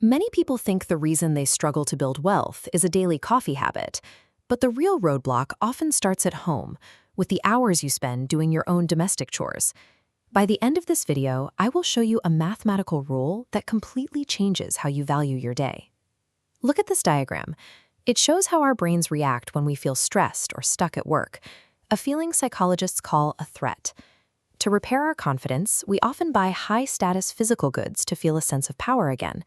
Many people think the reason they struggle to build wealth is a daily coffee habit, but the real roadblock often starts at home, with the hours you spend doing your own domestic chores. By the end of this video, I will show you a mathematical rule that completely changes how you value your day. Look at this diagram. It shows how our brains react when we feel stressed or stuck at work, a feeling psychologists call a threat. To repair our confidence, we often buy high-status physical goods to feel a sense of power again.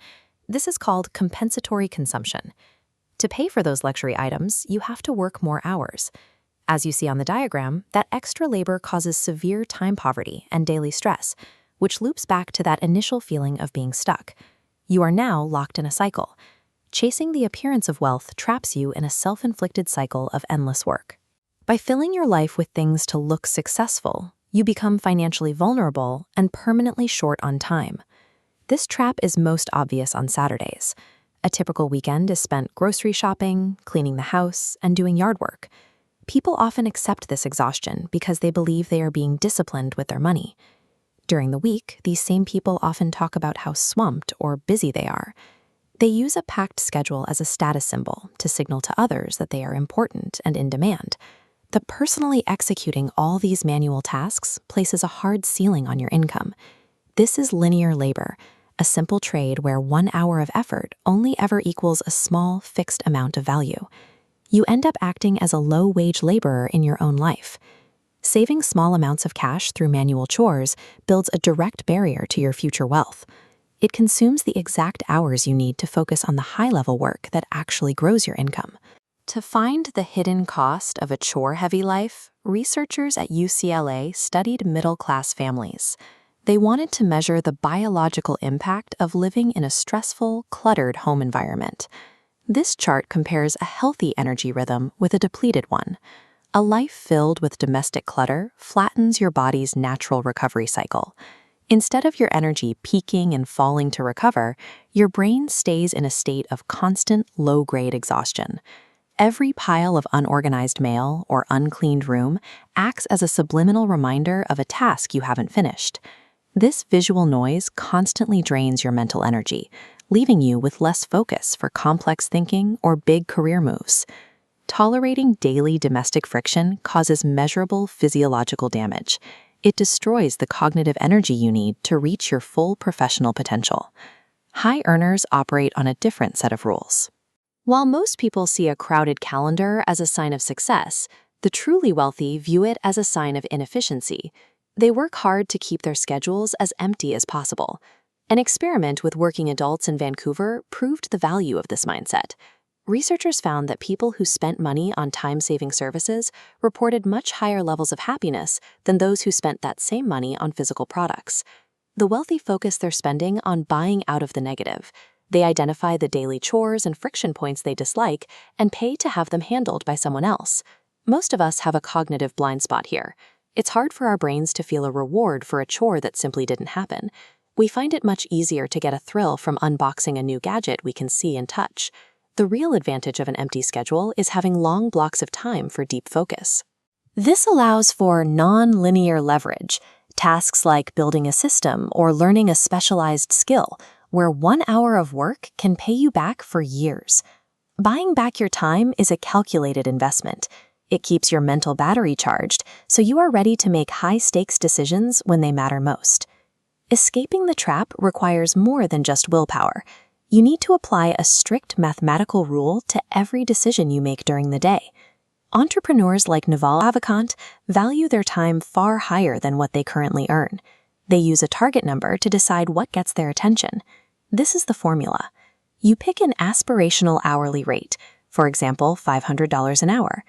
This is called compensatory consumption. To pay for those luxury items, you have to work more hours. As you see on the diagram, that extra labor causes severe time poverty and daily stress, which loops back to that initial feeling of being stuck. You are now locked in a cycle. Chasing the appearance of wealth traps you in a self-inflicted cycle of endless work. By filling your life with things to look successful, you become financially vulnerable and permanently short on time. This trap is most obvious on Saturdays. A typical weekend is spent grocery shopping, cleaning the house, and doing yard work. People often accept this exhaustion because they believe they are being disciplined with their money. During the week, these same people often talk about how swamped or busy they are. They use a packed schedule as a status symbol to signal to others that they are important and in demand. The personally executing all these manual tasks places a hard ceiling on your income. This is linear labor, a simple trade where 1 hour of effort only ever equals a small, fixed amount of value. You end up acting as a low-wage laborer in your own life. Saving small amounts of cash through manual chores builds a direct barrier to your future wealth. It consumes the exact hours you need to focus on the high-level work that actually grows your income. To find the hidden cost of a chore-heavy life, researchers at UCLA studied middle-class families. They wanted to measure the biological impact of living in a stressful, cluttered home environment. This chart compares a healthy energy rhythm with a depleted one. A life filled with domestic clutter flattens your body's natural recovery cycle. Instead of your energy peaking and falling to recover, your brain stays in a state of constant, low-grade exhaustion. Every pile of unorganized mail or uncleaned room acts as a subliminal reminder of a task you haven't finished. This visual noise constantly drains your mental energy, leaving you with less focus for complex thinking or big career moves. Tolerating daily domestic friction causes measurable physiological damage. It destroys the cognitive energy you need to reach your full professional potential. High earners operate on a different set of rules. While most people see a crowded calendar as a sign of success, the truly wealthy view it as a sign of inefficiency. They work hard to keep their schedules as empty as possible. An experiment with working adults in Vancouver proved the value of this mindset. Researchers found that people who spent money on time-saving services reported much higher levels of happiness than those who spent that same money on physical products. The wealthy focus their spending on buying out of the negative. They identify the daily chores and friction points they dislike and pay to have them handled by someone else. Most of us have a cognitive blind spot here. It's hard for our brains to feel a reward for a chore that simply didn't happen. We find it much easier to get a thrill from unboxing a new gadget we can see and touch. The real advantage of an empty schedule is having long blocks of time for deep focus. This allows for non-linear leverage, tasks like building a system or learning a specialized skill, where 1 hour of work can pay you back for years. Buying back your time is a calculated investment. It keeps your mental battery charged, so you are ready to make high-stakes decisions when they matter most. Escaping the trap requires more than just willpower. You need to apply a strict mathematical rule to every decision you make during the day. Entrepreneurs like Naval Ravikant value their time far higher than what they currently earn. They use a target number to decide what gets their attention. This is the formula. You pick an aspirational hourly rate, for example, $500 an hour.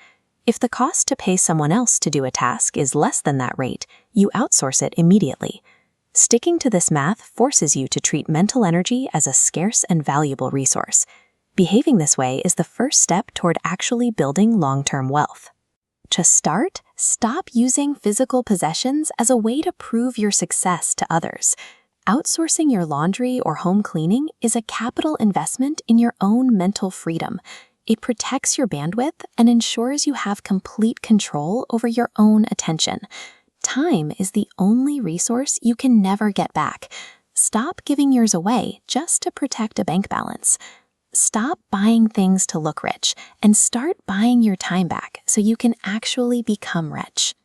If the cost to pay someone else to do a task is less than that rate, you outsource it immediately. Sticking to this math forces you to treat mental energy as a scarce and valuable resource. Behaving this way is the first step toward actually building long-term wealth. To start, stop using physical possessions as a way to prove your success to others. Outsourcing your laundry or home cleaning is a capital investment in your own mental freedom. It protects your bandwidth and ensures you have complete control over your own attention. Time is the only resource you can never get back. Stop giving yours away just to protect a bank balance. Stop buying things to look rich and start buying your time back so you can actually become rich.